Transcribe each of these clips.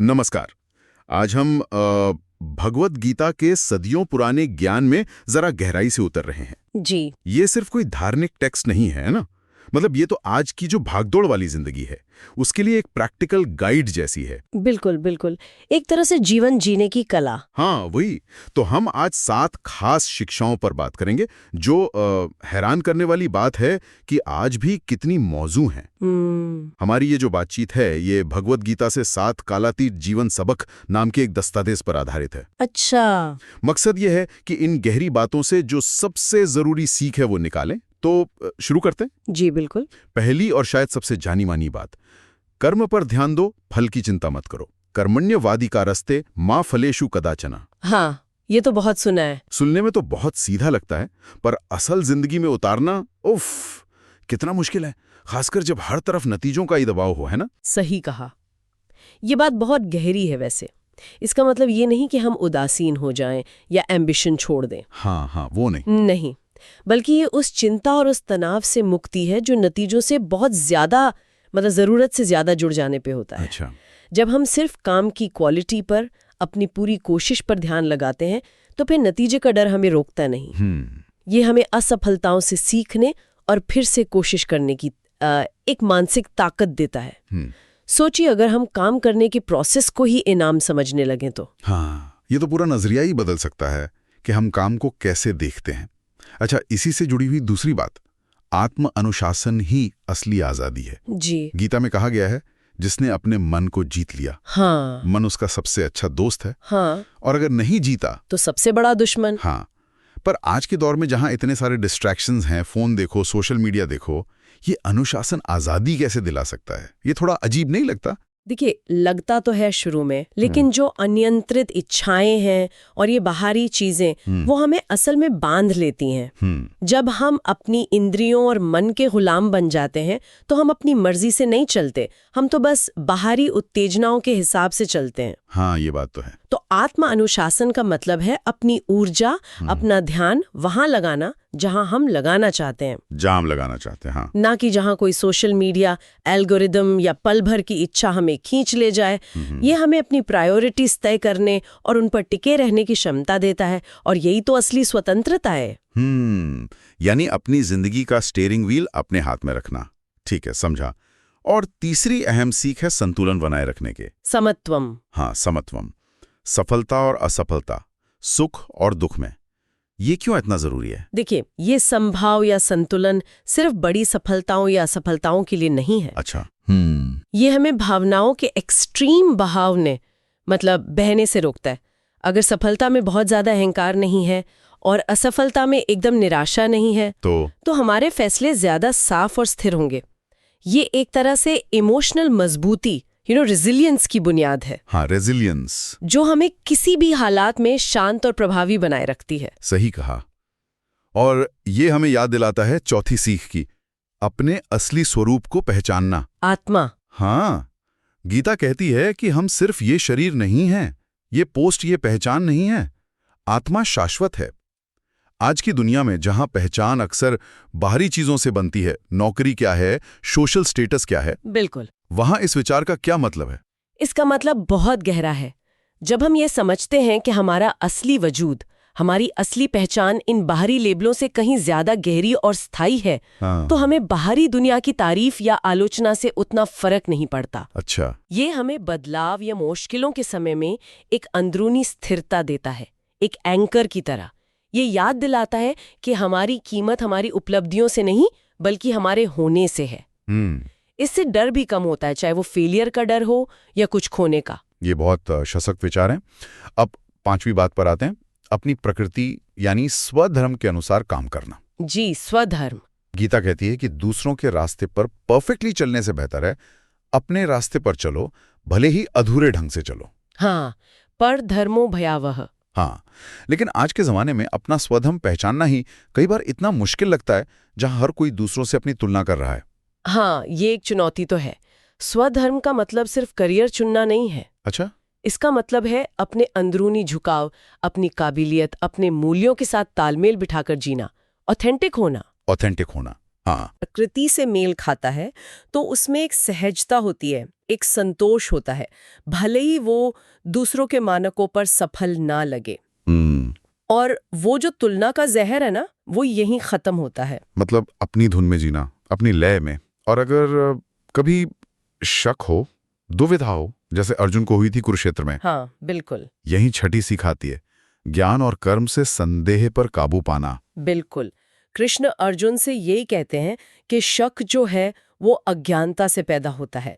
नमस्कार। आज हम भगवत गीता के सदियों पुराने ज्ञान में जरा गहराई से उतर रहे हैं। जी। ये सिर्फ कोई धार्मिक टेक्स्ट नहीं है ना, मतलब ये तो आज की जो भागदौड़ वाली जिंदगी है उसके लिए एक प्रैक्टिकल गाइड जैसी है। बिल्कुल बिल्कुल, एक तरह से जीवन जीने की कला। हाँ वही। तो हम आज 7 खास शिक्षाओं पर बात करेंगे जो हैरान करने वाली बात है कि आज भी कितनी मौजू हैं। हमारी ये जो बातचीत है ये भगवत गीता से 7 कालातीत जीवन सबक नाम के एक दस्तावेज पर आधारित है। अच्छा। मकसद ये है कि इन गहरी बातों से जो सबसे जरूरी सीख है वो निकालें। तो शुरू करते हैं। जी बिल्कुल। पहली और शायद सबसे जानी मानी बात, कर्म पर ध्यान दो, फल की चिंता मत करो। कर्मण्यवादी का रस्ते माँ फलेषु कदाचना। हाँ, ये तो बहुत सुना है। सुनने में तो बहुत सीधा लगता है, पर असल जिंदगी में उतारना उफ कितना मुश्किल है, खासकर जब हर तरफ नतीजों का ही दबाव हो, है ना? सही कहा। ये बात बहुत गहरी है वैसे। इसका मतलब ये नहीं कि हम उदासीन हो जाएं या एम्बिशन छोड़ दें। हाँ, वो नहीं। बल्कि ये उस चिंता और उस तनाव से मुक्ति है जो नतीजों से बहुत ज्यादा, मतलब जरूरत से ज्यादा जुड़ जाने पे होता है। अच्छा। जब हम सिर्फ काम की क्वालिटी पर, अपनी पूरी कोशिश पर ध्यान लगाते हैं तो फिर नतीजे का डर हमें रोकता नहीं। ये हमें असफलताओं से सीखने और फिर से कोशिश करने की एक मानसिक ताकत देता है। सोचिए अगर हम काम करने के प्रोसेस को ही इनाम समझने लगें तो। हाँ, ये तो पूरा नजरिया ही बदल सकता है कि हम काम को कैसे देखते हैं। अच्छा, इसी से जुड़ी हुई दूसरी बात, आत्म अनुशासन ही असली आजादी है। जी। गीता में कहा गया है जिसने अपने मन को जीत लिया। हाँ। मन उसका सबसे अच्छा दोस्त है। हाँ। और अगर नहीं जीता तो सबसे बड़ा दुश्मन। हाँ। पर आज के दौर में जहां इतने सारे डिस्ट्रैक्शंस हैं, फोन देखो, सोशल मीडिया देखो, ये अनुशासन आजादी कैसे दिला सकता है? ये थोड़ा अजीब नहीं लगता? देखिए, लगता तो है शुरू में, लेकिन जो अनियंत्रित इच्छाएं हैं और ये बाहरी चीजें वो हमें असल में बांध लेती हैं। जब हम अपनी इंद्रियों और मन के गुलाम बन जाते हैं तो हम अपनी मर्जी से नहीं चलते, हम तो बस बाहरी उत्तेजनाओं के हिसाब से चलते हैं। हाँ, ये बात तो है। तो आत्म अनुशासन का मतलब है अपनी ऊर्जा, अपना ध्यान वहां लगाना जहां हम लगाना चाहते हैं, जाम लगाना चाहते हैं। हाँ। ना कि जहां कोई सोशल मीडिया एल्गोरिदम या पल भर की इच्छा हमें खींच ले जाए। ये हमें अपनी प्रायोरिटीज तय करने और उन पर टिके रहने की क्षमता देता है, और यही तो असली स्वतंत्रता है। यानी अपनी जिंदगी का स्टीयरिंग व्हील अपने हाथ में रखना। ठीक है, समझा। और तीसरी अहम सीख है संतुलन बनाए रखने के। समत्वम। हाँ, समत्वम। सफलता और असफलता, सुख और दुख में, ये क्यों इतना जरूरी है? देखिए, ये संभाव या संतुलन सिर्फ बड़ी सफलताओं या असफलताओं के लिए नहीं है। अच्छा। ये हमें भावनाओं के एक्सट्रीम बहाव ने, मतलब बहने से रोकता है। अगर सफलता में बहुत ज्यादा अहंकार नहीं है और असफलता में एकदम निराशा नहीं है तो हमारे फैसले ज्यादा साफ और स्थिर होंगे। ये एक तरह से इमोशनल मजबूती, रेजिलियंस की बुनियाद है। हाँ, रेजिलियंस, जो हमें किसी भी हालात में शांत और प्रभावी बनाए रखती है। सही कहा। और ये हमें याद दिलाता है चौथी सीख की, अपने असली स्वरूप को पहचानना। आत्मा। हाँ, गीता कहती है कि हम सिर्फ ये शरीर नहीं हैं, ये पोस्ट, ये पहचान नहीं है। आत्मा शाश्वत है। आज की दुनिया में जहां पहचान अक्सर बाहरी चीजों से बनती है, नौकरी क्या है, सोशल स्टेटस क्या है, बिल्कुल, वहां इस विचार का क्या मतलब है? इसका मतलब बहुत गहरा है। जब हम ये समझते हैं कि हमारा असली वजूद, हमारी असली पहचान इन बाहरी लेबलों से कहीं ज्यादा गहरी और स्थायी है, तो हमें बाहरी दुनिया की तारीफ या आलोचना से उतना फर्क नहीं पड़ता। अच्छा। ये हमें बदलाव या मुश्किलों के समय में एक अंदरूनी स्थिरता देता है, एक एंकर की तरह। ये याद दिलाता है कि हमारी कीमत हमारी उपलब्धियों से नहीं बल्कि हमारे होने से है। इससे डर भी कम होता है, चाहे वो फेलियर का डर हो या कुछ खोने का। ये बहुत सशक्त विचार हैं। अब 5वीं बात पर आते हैं, अपनी प्रकृति यानी स्वधर्म के अनुसार काम करना। जी, स्वधर्म। गीता कहती है कि दूसरों के रास्ते पर परफेक्टली चलने से बेहतर है अपने रास्ते पर चलो, भले ही अधूरे ढंग से चलो। हाँ, पर धर्मो भयावह। हाँ, लेकिन आज के जमाने में अपना स्वधर्म पहचानना ही कई बार इतना मुश्किल लगता है, जहां हर कोई दूसरों से अपनी तुलना कर रहा है। हाँ, ये एक चुनौती तो है। स्वधर्म का मतलब सिर्फ करियर चुनना नहीं है। अच्छा। इसका मतलब है अपने अंदरूनी झुकाव, अपनी काबिलियत, अपने मूल्यों के साथ तालमेल बिठाकर जीना, ऑथेंटिक होना। ऑथेंटिक होना, हाँ, प्रकृति से मेल खाता है तो उसमें एक सहजता होती है, एक संतोष होता है, भले ही वो दूसरों के मानकों पर सफल ना लगे। और वो जो तुलना का जहर है ना, वो यहीं खत्म होता है। मतलब अपनी धुन में जीना, अपनी लय में। और अगर कभी शक हो, दुविधा हो, जैसे अर्जुन को हुई थी कुरुक्षेत्र में, हाँ बिल्कुल, यही छठी सीख आती है, ज्ञान और कर्म से संदेह पर काबू पाना। बिल्कुल। कृष्ण अर्जुन से यही कहते हैं कि शक जो है वो अज्ञानता से पैदा होता है।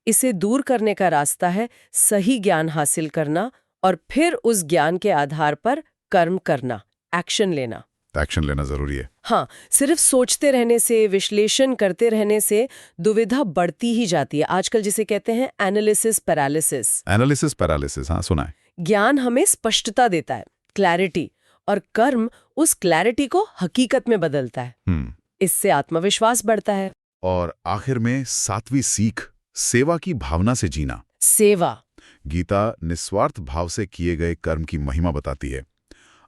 इसे दूर करने का रास्ता है सही ज्ञान हासिल करना और फिर उस ज्ञान के आधार पर कर्म करना, एक्शन लेना। एक्शन लेना जरूरी है। हाँ, सिर्फ सोचते रहने से, विश्लेषण करते रहने से दुविधा बढ़ती ही जाती है। आजकल जिसे कहते हैं एनालिसिस पैरालिसिस। एनालिसिस पैरालिसिस, हाँ सुना है। ज्ञान हमें स्पष्टता देता है, क्लैरिटी, और कर्म उस क्लैरिटी को हकीकत में बदलता है। इससे आत्मविश्वास बढ़ता है। और आखिर में 7वीं सीख, सेवा की भावना से जीना। सेवा, गीता निस्वार्थ भाव से किए गए कर्म की महिमा बताती है।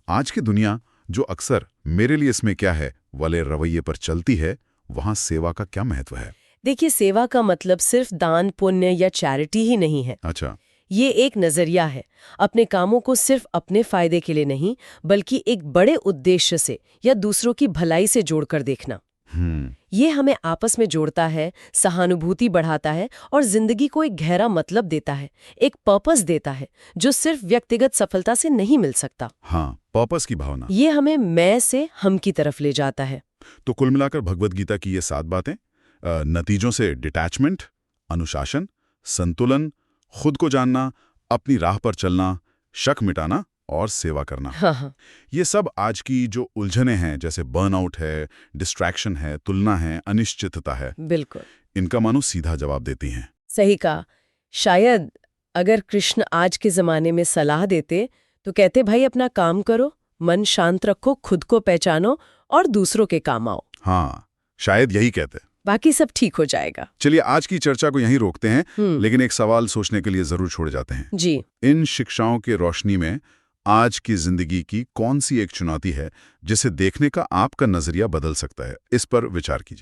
आज की दुनिया जो अक्सर मेरे लिए इसमें क्या है वाले रवैये पर चलती है, वहां सेवा का क्या महत्व है? देखिए, सेवा का मतलब सिर्फ दान पुण्य या चैरिटी ही नहीं है। अच्छा, ये एक नजरिया है, अपने कामों को सिर्फ अपने फायदे के लिए नहीं, बल्कि एक बड़े उद्देश्य से या दूसरों की भलाई से जोड़कर देखना। ये हमें आपस में जोड़ता है, सहानुभूति बढ़ाता है और जिंदगी को एक गहरा मतलब देता है, एक पर्पस देता है जो सिर्फ व्यक्तिगत सफलता से नहीं मिल सकता। हाँ, पर्पस की भावना। ये हमें मैं से हम की तरफ ले जाता है। तो कुल मिलाकर भगवद गीता की ये 7 बातें, नतीजों से डिटैचमेंट, अनुशासन, संतुलन, खुद को जानना, अपनी राह पर चलना, शक मिटाना और सेवा करना। हाँ। ये सब आज की जो उलझनें हैं, जैसे बर्नआउट है, डिस्ट्रैक्शन है, तुलना है, अनिश्चितता है, बिल्कुल, इनका मानो सीधा जवाब देती हैं। सही कहा। शायद अगर कृष्ण आज के जमाने में सलाह देते तो कहते, भाई अपना काम करो, मन शांत रखो, खुद को पहचानो और दूसरों के काम आओ। हाँ, शायद यही कहते। बाकी सब ठीक हो जाएगा। चलिए आज की चर्चा को यहीं रोकते हैं, लेकिन एक सवाल सोचने के लिए जरूर छोड़ जाते हैं जी। इन शिक्षाओं के रोशनी में आज की जिंदगी की कौन सी एक चुनौती है जिसे देखने का आपका नजरिया बदल सकता है? इस पर विचार कीजिए।